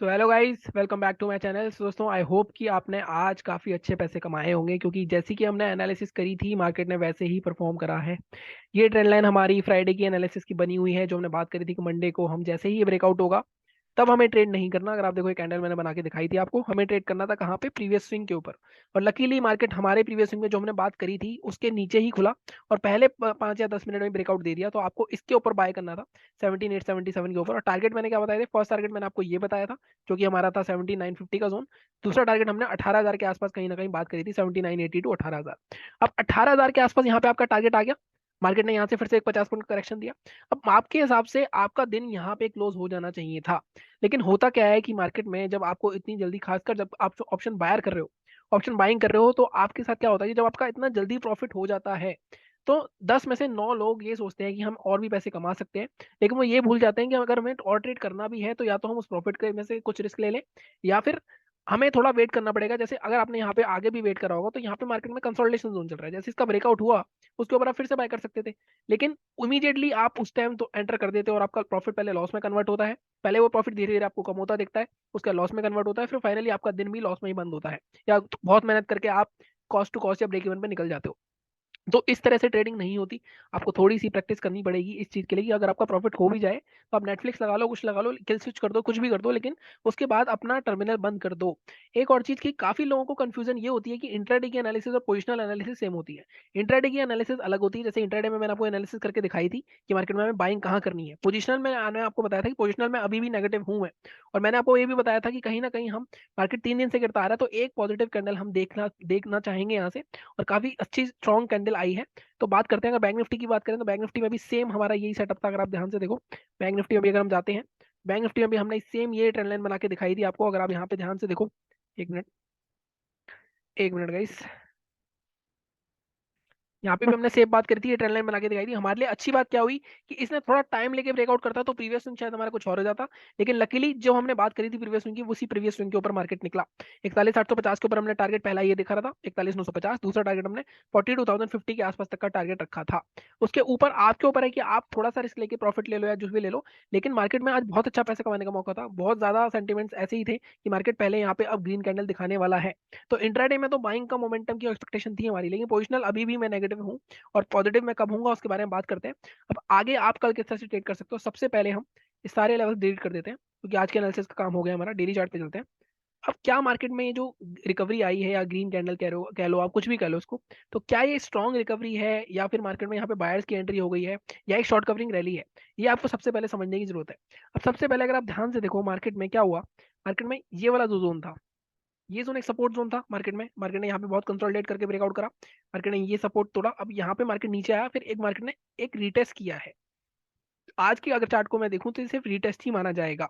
So hello guys, welcome back to my channel. दोस्तों, I hope कि आपने आज काफ़ी अच्छे पैसे कमाए होंगे, क्योंकि जैसी कि हमने एनालिसिस करी थी मार्केट ने वैसे ही परफॉर्म करा है। ये ट्रेंड लाइन हमारी फ्राइडे की एनालिसिस की बनी हुई है, जो हमने बात करी थी कि मंडे को हम जैसे ही ये ब्रेकआउट होगा तब हमें ट्रेड नहीं करना। अगर आप देखो, एक कैंडल मैंने बना के दिखाई थी आपको, हमें ट्रेड करना था कहाँ पे? प्रीवियस स्विंग के ऊपर। और लकीली मार्केट हमारे प्रीवियस स्विंग में जो हमने बात करी थी उसके नीचे ही खुला और पहले 5 या 10 मिनट में ब्रेकआउट दे दिया। तो आपको इसके ऊपर बाय करना था 17,877 के ऊपर। और टारगेट मैंने क्या बताया था? फर्स्ट टारगेट मैंने आपको ये बताया था, जो कि हमारा था 17,950 का जोन। दूसरा टारगेट हमने 18,000 के आसपास कहीं ना कहीं बात करी थी, 17,980 टू 18,000। अब 18,000 के आसपास यहाँ पे आपका टारगेट आ गया। मार्केट ने यहाँ से फिर से एक 50 पॉइंट करेक्शन दिया। अब आपके हिसाब से आपका दिन यहाँ पे क्लोज हो जाना चाहिए था। लेकिन होता क्या है कि मार्केट में जब आपको इतनी जल्दी, खासकर जब आप ऑप्शन बायर कर रहे हो, ऑप्शन बाइंग कर रहे हो, तो आपके साथ क्या होता है कि जब आपका इतना जल्दी प्रॉफिट हो जाता है तो 10 में से 9 लोग ये सोचते हैं कि हम और भी पैसे कमा सकते हैं। लेकिन वो ये भूल जाते हैं कि अगर हमें और ट्रेड करना भी है तो या तो हम उस प्रॉफिट के में से कुछ रिस्क ले लें, या फिर हमें थोड़ा वेट करना पड़ेगा। जैसे अगर आपने यहाँ पे आगे भी वेट करा होगा तो यहाँ पे मार्केट में कंसोलिडेशन जोन चल रहा है, जैसे इसका ब्रेकआउट हुआ उसके ऊपर आप फिर से बाय कर सकते थे। लेकिन इमीडिएटली आप उस टाइम तो एंटर कर देते हो और आपका प्रॉफिट पहले लॉस में कन्वर्ट होता है। पहले वो प्रॉफिट धीरे धीरे आपको कम होता दिखता है, उसका लॉस में कन्वर्ट होता है, फिर फाइनली आपका दिन भी लॉस में ही बंद होता है, या बहुत मेहनत करके आप कॉस्ट टू कॉस्ट या ब्रेक इवन पे निकल जाते हो। तो इस तरह से ट्रेडिंग नहीं होती। आपको थोड़ी सी प्रैक्टिस करनी पड़ेगी इस चीज के लिए कि अगर आपका प्रॉफिट हो भी जाए तो आप नेटफ्लिक्स लगा लो, कुछ लगा लो, किल स्विच कर दो, कुछ भी कर दो, लेकिन उसके बाद अपना टर्मिनल बंद कर दो। एक और चीज की काफी लोगों को कंफ्यूजन ये होती है कि इंट्राडे की एनालिसिस और पोजिशनल एनालिसिस सेम होती है। इंट्राडे की एनालिसिस अलग होती है। जैसे इंट्राडे में मैंने आपको एनालिसिस करके दिखाई थी कि मार्केट में हमें बाइंग कहाँ करनी है। पोजिशनल में मैंने आपको बताया था कि पोजिशनल में अभी भी नेगेटिव हूँ मैं। और मैंने आपको ये भी बताया था कि कहीं ना कहीं हम, मार्केट 3 दिन से गिरता आ रहा है तो एक पॉजिटिव कैंडल हम देखना देखना चाहेंगे यहाँ से। और काफी अच्छी स्ट्रॉन्ग कैंडल आई है। तो बात करते हैं, अगर बैंक निफ्टी की बात करें तो बैंक निफ्टी में भी सेम हमारा यही सेटअप था। अगर आप ध्यान से देखो, बैंक निफ्टी में भी अगर हम जाते हैं, बैंक निफ्टी में भी हमने सेम ये ट्रेंड लाइन बना के दिखाई थी आपको। अगर आप यहाँ पे ध्यान से देखो, एक मिनट, एक मिनट गाइस, यहाँ पे भी हमने सेम बात करी थी, ये ट्रेंड लाइन बना के दिखाई थी। हमारे लिए अच्छी बात क्या हुई कि इसने थोड़ा टाइम लेके ब्रेकआउट करता तो प्रीवियस स्विंग शायद हमारा कुछ और हो जाता। लेकिन लकीली जो हमने बात करी थी प्रीवियस स्विंग की, उसी प्रीवियस स्विंग के ऊपर मार्केट निकला। 41,850 के ऊपर हमने टारगेट पहला ये दिखा रहा था, 41,950। दूसरा टारगेट हमने 42,050 के आसपास तक का टारगेट रखा था। उसके ऊपर आपके ऊपर है कि आप थोड़ा सा रिस्क लेके प्रॉफिट ले लो या जो भी ले लो। लेकिन मार्केट में आज बहुत अच्छा पैसा कमाने का मौका था। बहुत ज्यादा सेंटिमेंट्स ऐसे ही थे कि मार्केट पहले यहाँ पे अब ग्रीन कैंडल दिखाने वाला है। तो इंट्राडे में तो बाइंग का मोमेंटम की एक्सपेक्टेशन थी हमारी, लेकिन पोजिशनल अभी भी मैं नेगेटिव हूँ। और पॉजिटिव में कब होऊंगा उसके बारे में बात करते हैं। अब आगे आप कल किस तरह से ट्रेड कर सकते हो, सबसे पहले हम इस सारे लेवल डिलीट कर देते हैं, क्योंकि आज के एनालिसिस का काम हो गया हमारा। डेली चार्ट पे चलते हैं। अब क्या मार्केट में ये जो रिकवरी आई है, या ग्रीन कैंडल कह लो आप कुछ भी कह लो उसको, तो क्या ये स्ट्रॉन्ग रिकवरी है, या फिर मार्केट में यहाँ पे बायर्स की एंट्री हो गई है, या एक शॉर्ट कवरिंग रैली है? ये आपको सबसे पहले समझने की जरूरत है। अब सबसे पहले अगर आप ध्यान से देखो मार्केट में क्या हुआ, मार्केट में ये वाला जो जोन था, ये जोन एक सपोर्ट जोन था मार्केट में। मार्केट ने यहाँ पे बहुत कंसोलिडेट करके ब्रेकआउट करा। मार्केट ने ये सपोर्ट तोड़ा, अब यहाँ पे मार्केट नीचे आया, फिर एक मार्केट ने एक रीटेस्ट किया है। आज की अगर चार्ट को मैं देखूं तो ये सिर्फ रीटेस्ट ही माना जाएगा।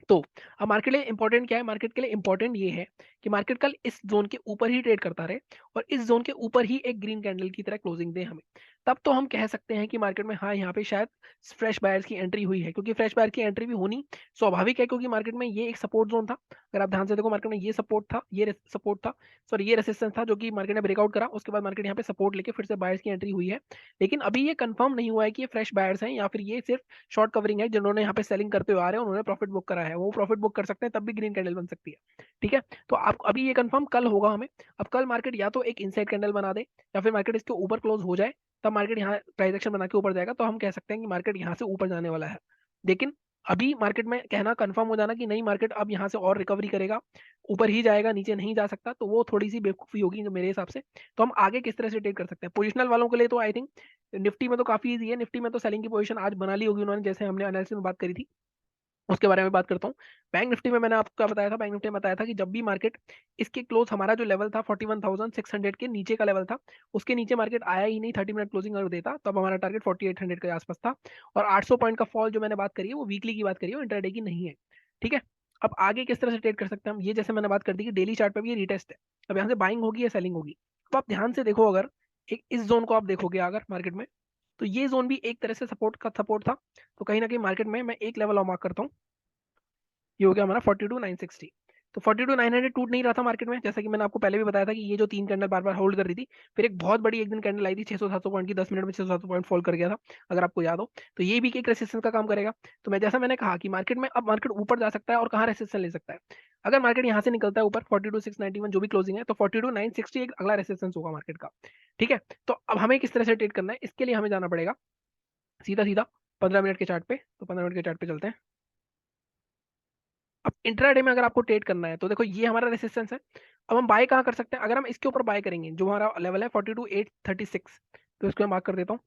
तो अब मार्केट के लिए इंपॉर्टेंट क्या है? मार्केट के लिए इंपॉर्टेंट ये है कि मार्केट कल इस जोन के ऊपर ही ट्रेड करता रहे और इस जोन के ऊपर ही एक ग्रीन कैंडल की तरह क्लोजिंग दे हमें। तब तो हम कह सकते हैं कि मार्केट में हाँ, यहाँ पे शायद फ्रेश बायर्स की एंट्री हुई है, क्योंकि फ्रेश बायर की एंट्री भी होनी स्वाभाविक है, क्योंकि मार्केट में ये एक सपोर्ट जोन था। अगर आप ध्यान से देखो, मार्केट में ये सपोर्ट था, ये सपोर्ट था, सॉरी ये रेसिस्टेंस था, जो कि मार्केट ने ब्रेकआउट करा। उसके बाद मार्केट यहाँ पे सपोर्ट लेके फिर से बायर्स की एंट्री हुई है। लेकिन अभी ये कंफर्म नहीं हुआ है कि ये फ्रेश बायर्स हैं या फिर ये सिर्फ शॉर्ट कवरिंग है। जिन्होंने यहाँ पे सेलिंग करते हुए आ रहे हैं उन्होंने प्रॉफिट बुक करा है, वो प्रॉफिट बुक कर सकते हैं, तब भी ग्रीन कैंडल बन सकती है। ठीक है, तो आप अभी ये कंफर्म कल होगा हमें। अब कल मार्केट या तो एक इनसाइड कैंडल बना दे, या फिर मार्केट इसके ऊपर क्लोज हो जाए, तब मार्केट यहाँ प्राइस एक्शन बना के ऊपर जाएगा, तो हम कह सकते हैं कि मार्केट यहाँ से ऊपर जाने वाला है। लेकिन अभी मार्केट में कहना कंफर्म हो जाना कि नहीं, मार्केट अब यहाँ से और रिकवरी करेगा, ऊपर ही जाएगा, नीचे नहीं जा सकता, तो वो थोड़ी सी बेवकूफी होगी जो मेरे हिसाब से। तो हम आगे किस तरह से ट्रेड कर सकते हैं पोजिशनल वालों के लिए? तो आई थिंक निफ्टी में तो काफी इजी है। निफ्टी में तो सेलिंग की पोजीशन आज बना ली होगी उन्होंने, जैसे हमने एनालिसिस में बात करी थी। उसके बारे में बात करता हूँ। बैंक निफ्टी में मैंने आपको बताया था, बैंक निफ्टी में बताया था कि जब भी मार्केट इसके क्लोज, हमारा जो लेवल था 41,600 के नीचे का लेवल था, उसके नीचे मार्केट आया ही नहीं, 30 मिनट क्लोजिंग अगर देता तब हमारा टारगेट 4800 के आसपास था। और 800 पॉइंट का फॉल जो मैंने बात करी है वो वीकली की बात करी है, वो इंटरडे की नहीं है। ठीक है, अब आगे किस तरह से ट्रेड कर सकते हैं हम, ये जैसे मैंने बात कर दी कि डेली चार्ट पे भी ये रिटेस्ट है। अब यहाँ से बाइंग होगी या सेलिंग होगी? तो आप ध्यान से देखो, अगर एक इस जोन को आप देखोगे अगर मार्केट में, तो ये जोन भी एक तरह से सपोर्ट था। तो कहीं ना कहीं मार्केट में मैं एक लेवल और मार्क करता हूँ, ये हो गया हमारा 42,960। तो 42,900 टूट नहीं रहा था मार्केट में, जैसा कि मैंने आपको पहले भी बताया था कि ये जो 3 कैंडल बार बार होल्ड कर रही थी, फिर एक बहुत बड़ी एक दिन कैंडल आई थी 600-700 पॉइंट की, 10 मिनट में 600-700 पॉइंट फॉल कर गया था, अगर आपको याद हो। तो ये भी एक रेसिस्टेंस का काम करेगा। तो जैसा मैंने कहा कि मार्केट में अब मार्केट ऊपर जा सकता है और कहाँ रेसिस्टेंस ले सकता है। अगर मार्केट यहाँ से निकलता है ऊपर 42,691 जो भी क्लोजिंग है, तो 42,960 एक अगला रेसिस्टेंस होगा मार्केट का। ठीक है, तो अब हमें किस तरह से ट्रेड करना है, इसके लिए हमें जाना पड़ेगा सीधा सीधा 15 मिनट के चार्ट पे। तो 15 मिनट के चार्ट पे चलते हैं। अब इंट्राडे में अगर आपको ट्रेड करना है तो देखो ये हमारा रेसिस्टेंस है। अब हम बाय कहाँ कर सकते हैं, अगर हम इसके ऊपर बाय करेंगे, जो हमारा लेवल है 42,836, तो इसको मैं मार्क कर देता हूँ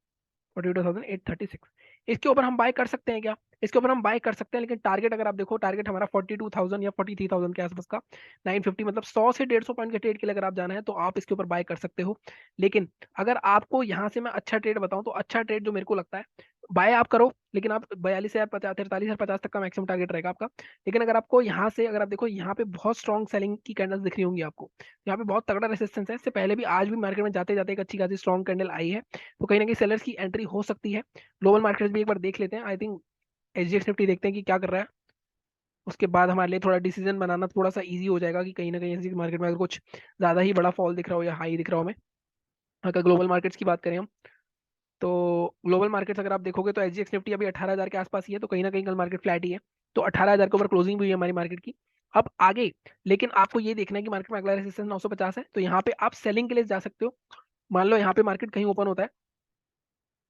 42,836। इसके ऊपर हम बाय कर सकते हैं क्या, इसके ऊपर हम बाय कर सकते हैं, लेकिन टारगेट अगर आप देखो, टारगेट हमारा 42,000 या 43,000 के आसपास का, 950, मतलब 100 से 150 पॉइंट के ट्रेड के लिए अगर आप जाना है तो आप इसके ऊपर बाय कर सकते हो। लेकिन अगर आपको यहाँ से मैं अच्छा ट्रेड बताऊं तो अच्छा ट्रेड जो मेरे को लगता है, बाय आप करो, लेकिन आप 42,050, 43,050 तक का मैक्सिमम टारगेट रहेगा आपका। लेकिन अगर आपको यहाँ से, अगर आप देखो यहाँ पे बहुत स्ट्रॉन्ग सेलिंग की कैंडल्स दिख रही होंगी आपको, यहाँ पे बहुत तगड़ा रेसिस्टेंस है। इससे पहले भी आज भी मार्केट में जाते जाते एक अच्छी खासी स्ट्रॉन्ग कैंडल आई है, तो कहीं ना कहीं सेलर्स की एंट्री हो सकती है। ग्लोबल मार्केट्स भी एक बार देख लेते हैं, आई थिंक एसजीएक्स निफ्टी देखते हैं कि क्या कर रहा है। उसके बाद हमारे लिए थोड़ा डिसीजन बनाना थोड़ा सा इजी हो जाएगा कि कहीं ना कहीं ऐसी मार्केट में अगर कुछ ज्यादा ही बड़ा फॉल दिख रहा हो या हाई दिख रहा हो हमें। अगर ग्लोबल मार्केट्स की बात करें हम, तो ग्लोबल मार्केट्स अगर आप देखोगे तो एसजीएक्स निफ्टी अभी 18,000 के आसपास ही है, तो कहीं ना कहीं कल मार्केट फ्लैट ही है। तो 18,000 के ऊपर क्लोजिंग भी हुई है हमारी मार्केट की। अब आगे, लेकिन आपको ये देखना है कि मार्केट में अगला रेजिस्टेंस 950 है, तो यहाँ पे आप सेलिंग के लिए जा सकते हो। मान लो यहाँ पे मार्केट कहीं ओपन होता है,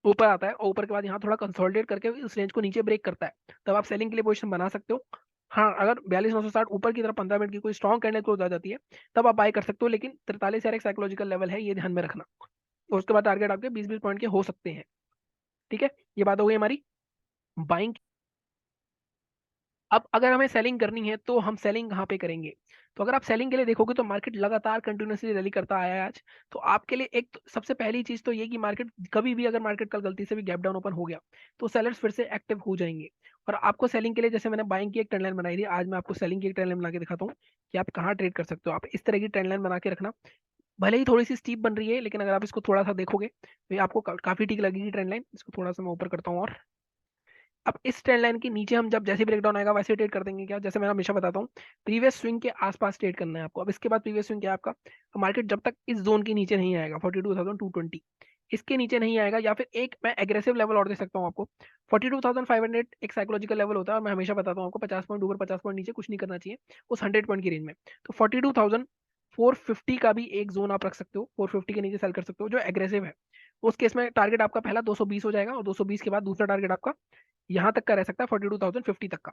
ऊपर आता है, और ऊपर के बाद यहाँ थोड़ा कंसोलिडेट करके इस रेंज को नीचे ब्रेक करता है, तब आप सेलिंग के लिए पोजीशन बना सकते हो। हाँ, अगर 42,960 ऊपर की तरफ 15 मिनट की कोई स्ट्रॉन्ग कैंडल क्लोज आ जाती है, तब आप बाय कर सकते हो, लेकिन 43,000 एक साइकोलॉजिकल लेवल है, ये ध्यान में रखना। और उसके बाद टारगेट आपके 20-20 पॉइंट के हो सकते हैं। ठीक है, ये बात हो गई हमारी बाइंग। अब अगर हमें सेलिंग करनी है तो हम सेलिंग कहाँ पे करेंगे, तो अगर आप सेलिंग के लिए देखोगे तो मार्केट लगातार कंटिन्यूसली रैली करता आया है आज। तो आपके लिए एक तो सबसे पहली चीज तो ये कि मार्केट कभी भी, अगर मार्केट कल गलती से भी गैप डाउन ओपन हो गया, तो सेलर्स फिर से एक्टिव हो जाएंगे। और आपको सेलिंग के लिए, जैसे मैंने बाइंग की एक ट्रेंड लाइन बनाई थी, आज मैं आपको सेलिंग की एक ट्रेंड लाइन बना के दिखाता हूँ कि आप कहाँ ट्रेड कर सकते हो। आप इस तरह की ट्रेंड लाइन बना के रखना, भले ही थोड़ी सी स्टीप बन रही है, लेकिन अगर आप इसको थोड़ा सा देखोगे तो ये आपको काफी ठीक लगेगी ट्रेंड लाइन। इसको थोड़ा सा मैं ऊपर करता हूँ। और अब इस ट्रेंड लाइन के नीचे हम जब जैसे ब्रेकडाउन आएगा वैसे ट्रेड कर देंगे क्या, जैसे मैं हमेशा बताता हूँ, प्रीवियस स्विंग के आसपास ट्रेड करना है आपको। अब इसके बाद प्रीवियस स्विंग क्या है आपका, मार्केट जब तक इस जोन के नीचे नहीं आएगा 42,220, इसके नीचे नहीं आएगा, या फिर एक मैं एग्रेसिव लेवल और दे सकता हूँ आपको, 42,500 एक साइकोलॉजिकल लेवल होता है। और मैं हमेशा बताता हूँ आपको 50 पॉइंट ऊपर 50 पॉइंट नीचे कुछ नहीं करना चाहिए उस 100 पॉइंट की रेंज में। तो 42,450 का भी एक जोन आप रख सकते हो, 450 के नीचे सेल कर सकते हो जो एग्रेसिव है। उस केस में टारगेट आपका पहला 220 हो जाएगा, और 220 के बाद दूसरा टारगेट आपका यहां तक का रह सकता है 42,050 तक का।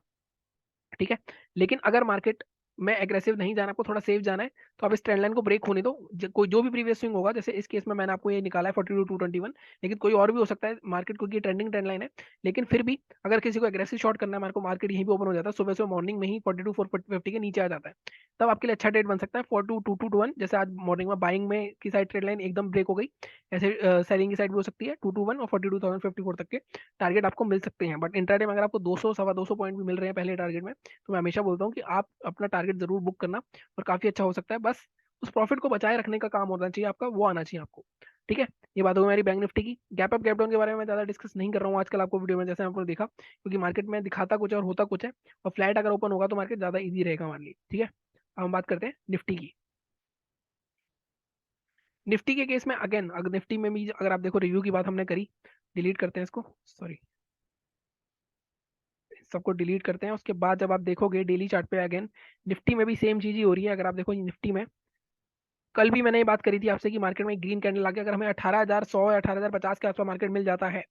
ठीक है, लेकिन अगर मार्केट में एग्रेसिव नहीं जाना, आपको थोड़ा सेफ जाना है, तो आप इस ट्रेंड लाइन को ब्रेक होने दो। कोई जो भी प्रीवियस स्विंग होगा, जैसे इस केस में मैंने आपको ये निकाला है 42,221, लेकिन कोई और भी हो सकता है मार्केट, क्योंकि ट्रेंडिंग ट्रेंड लाइन है। लेकिन फिर भी अगर किसी को एग्रेसिव शॉर्ट करना है, मार्केट यहीं पे ओपन हो जाता है सुबह सुबह मॉर्निंग में ही 42,450 के नीचे आ जाता है, तब आपके लिए अच्छा ट्रेड बन सकता है 42,221। जैसे आज मॉर्निंग में बाइंग में की साइड ट्रेड लाइन एकदम ब्रेक हो गई, ऐसे सेलिंग की साइड भी हो सकती है 221 और 42,054 तक के टारगेट आपको मिल सकते हैं। बट इंट्राडे में अगर आपको 200 सवा 200 पॉइंट भी मिल रहे हैं पहले टारगेट में, तो मैं हमेशा बोलता हूँ कि आप अपना टारगेट जरूर बुक करना, और काफी अच्छा हो सकता है। बस उस प्रॉफिट को बचाए रखने का काम होना चाहिए आपका, वो आना चाहिए आपको। ठीक है, ये बात होगी हमारी बैंक निफ्टी की। गैप अप गैप डाउन के बारे में मैं ज्यादा डिस्कस नहीं कर रहा हूँ आजकल आपको वीडियो में, जैसे आपने देखा, क्योंकि मार्केट में दिखाता कुछ है और होता कुछ है। और फ्लैट अगर ओपन होगा तो मार्केट ज्यादा ईजी रहेगा हमारे लिए। ठीक है, अब हम बात करते हैं निफ्टी की। निफ्टी के केस में अगेन, अगर निफ्टी में भी अगर आप देखो, रिव्यू की बात हमने करी, डिलीट करते हैं इसको, सॉरी, सबको डिलीट करते हैं। उसके बाद जब आप देखोगे डेली चार्ट पे, अगेन निफ्टी में भी सेम चीज ही हो रही है। अगर आप देखो निफ्टी में, कल भी मैंने ये बात करी थी आपसे कि मार्केट में ग्रीन कैंडल आके अगर हमें 18,100 या 18,050 के आसपास मार्केट मिल जाता है,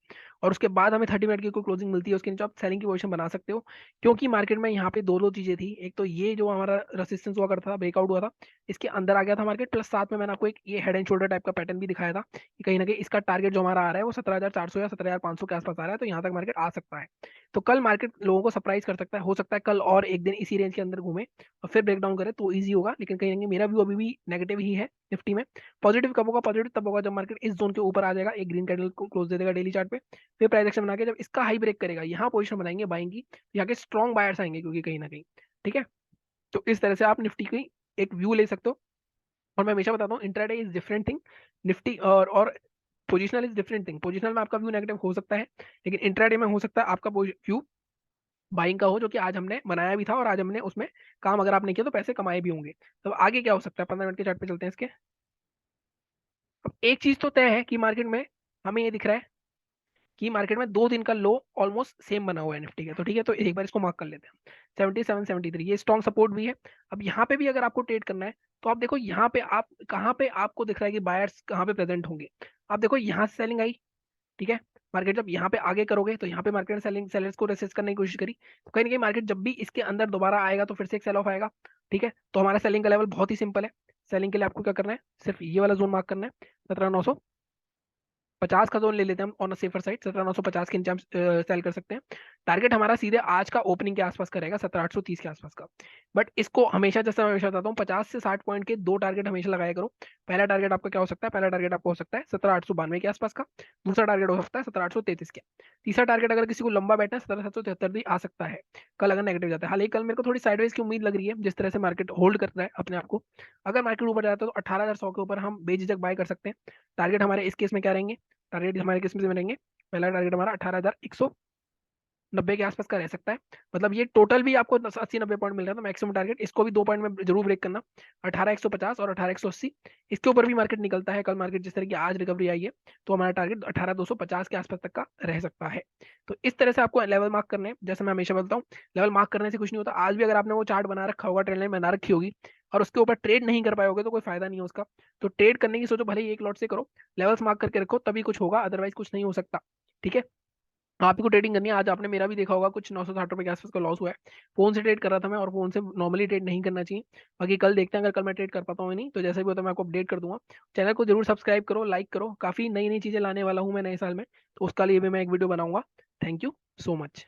और उसके बाद हमें 30 मिनट की कोई क्लोजिंग मिलती है, उसके नीचे आप सेलिंग की पोजीशन बना सकते हो। क्योंकि मार्केट में यहाँ पे दो दो चीजें थी, एक तो ये जो हमारा रेसिस्टेंस हुआ करता था, ब्रेकआउट हुआ था, इसके अंदर आ गया था मार्केट, प्लस साथ में मैंने आपको एक ये हेड एंड शोल्डर टाइप का पैटर्न भी दिखाया था कि कहीं ना कहीं इसका टारगेट जो हमारा आ रहा है वो 17,400 या 17,500 के आसपास आ रहा है, तो यहाँ तक मार्केट आ सकता है। तो कल मार्केट लोगों को सरप्राइज कर सकता है, हो सकता है कल और एक दिन इसी रेंज के अंदर घूमे और फिर ब्रेकडाउन करे तो ईजी होगा। लेकिन कहीं ना कहीं मेरा व्यू अभी भी नेगेटिव ही है निफ्टी में। पॉजिटिव कब होगा, पॉजिटिव तब होगा जब मार्केट इस जोन के ऊपर आ जाएगा, एक ग्रीन कैंडल को क्लोज दे देगा डेली चार्ट पे, फिर प्राइस एक्शन बना के जब इसका हाई ब्रेक करेगा, यहाँ पोजीशन बनाएंगे बाइंग की, यहाँ के स्ट्रॉन्ग बायर्स आएंगे, क्योंकि कहीं ना कहीं। ठीक है, तो इस तरह से आप निफ्टी की एक व्यू ले सकते हो। और मैं हमेशा बताता हूँ intraday is different thing, Nifty और positional is different thing. Positional में आपका व्यू नेगेटिव हो सकता है, लेकिन इंट्राडे में हो सकता है आपका व्यू बाइंग का हो, जो कि आज हमने बनाया भी था और आज हमने उसमें काम अगर आपने किया तो पैसे कमाए भी होंगे। तो आगे क्या हो सकता है, 15 मिनट के चार्ट पे चलते हैं इसके। अब एक चीज तो तय है कि मार्केट में हमें ये दिख रहा है कि मार्केट में 2 दिन का लो ऑलमोस्ट सेम बना हुआ है निफ्टी का। तो ठीक है, तो एक बार इसको मार्क कर लेते हैं। 77 73 ये स्ट्रॉन्ग सपोर्ट भी है। अब यहाँ पे भी अगर आपको ट्रेड करना है तो आप देखो यहाँ पे आप कहाँ पे आपको दिख रहा है कि बायर्स कहाँ पे प्रेजेंट होंगे। आप देखो यहाँ से सेलिंग आई, ठीक है। मार्केट जब यहाँ पे आगे करोगे तो यहाँ पे मार्केट ने सेलिंग सेलर्स को रेसिस्ट करने की कोशिश करी, तो कहीं ना कहीं मार्केट जब भी इसके अंदर दोबारा आएगा तो फिर से एक सेल ऑफ आएगा। ठीक है, तो हमारा सेलिंग का लेवल बहुत ही सिंपल है। सेलिंग के लिए आपको क्या करना है, सिर्फ ये वाला जोन मार्क करना है, 17,950 का जोन ले लेते हैं हम ऑन सेफर साइड। 17,950 के नीचे हम सेल कर सकते हैं। टारगेट हमारा सीधे आज का ओपनिंग के आसपास का रहेगा, 17,830 के आसपास का। बट इसको हमेशा, जैसे मैं हमेशा बताता हूँ, 50 से 60 पॉइंट के 2 टारगेट हमेशा लगाया करो। पहला टारगेट आपका क्या हो सकता है, पहला टारगेट आपको हो सकता है 17,892 के आसपास का। दूसरा टारगेट हो सकता है 17,833 के। तीसरा टारगेट अगर किसी को लंबा बैठना है, 17,773 भी आ सकता है कल अगर नेगेटिव जाता है। हालांकि कल मेरे को थोड़ी साइडवेज की उम्मीद लग रही है, जिस तरह से मार्केट होल्ड करता है अपने आप को। अगर मार्केट ऊपर जाता है तो 18,100 के ऊपर हम बेझिझक बाय कर सकते हैं। टारगेट हमारे इस केस में क्या रहेंगे, टारगेट हमारे किस में से रहेंगे, पहला टारगेट हमारा 18,190 के आसपास का रह सकता है। मतलब ये टोटल भी आपको 80 90 पॉइंट मिल रहा है, तो मैक्सिमम टारगेट इसको भी 2 पॉइंट में जरूर ब्रेक करना, 18,150 और 18,180। इसके ऊपर भी मार्केट निकलता है, कल मार्केट जिस तरह की आज रिकवरी आई है, तो हमारा टारगेट 18,250 के आसपास तक का रह सकता है। तो इस तरह से आपको लेवल मार्क करने हैं। जैसे मैं हमेशा बोलता हूँ, लेवल मार्क करने से कुछ नहीं होता। आज भी अगर आपने वो चार्ट बना रखा होगा, ट्रेंड लाइन बना रखी होगी, और उसके ऊपर ट्रेड नहीं कर पाए होगे तो कोई फायदा नहीं है उसका। तो ट्रेड करने की सोचो, भले ही एक लॉट से करो, लेवल्स मार्क करके रखो, तभी कुछ होगा, अदरवाइज कुछ नहीं हो सकता। ठीक है, आप ही को ट्रेडिंग करनी है। आज आपने मेरा भी देखा होगा, कुछ 960 रुपए के आसपास का लॉस हुआ है। फोन से ट्रेड कर रहा था मैं, और फोन से नॉर्मली ट्रेड नहीं करना चाहिए। बाकी कल देखते हैं, अगर कल मैं ट्रेड कर पाता हूँ या नहीं, तो जैसे भी होता है मैं आपको अपडेट कर दूंगा। चैनल को जरूर सब्सक्राइब करो, लाइक करो, काफी नई नई चीजें लाने वाला हूँ मैं नए साल में, तो उसका लिए भी मैं एक वीडियो बनाऊंगा। Thank you so much.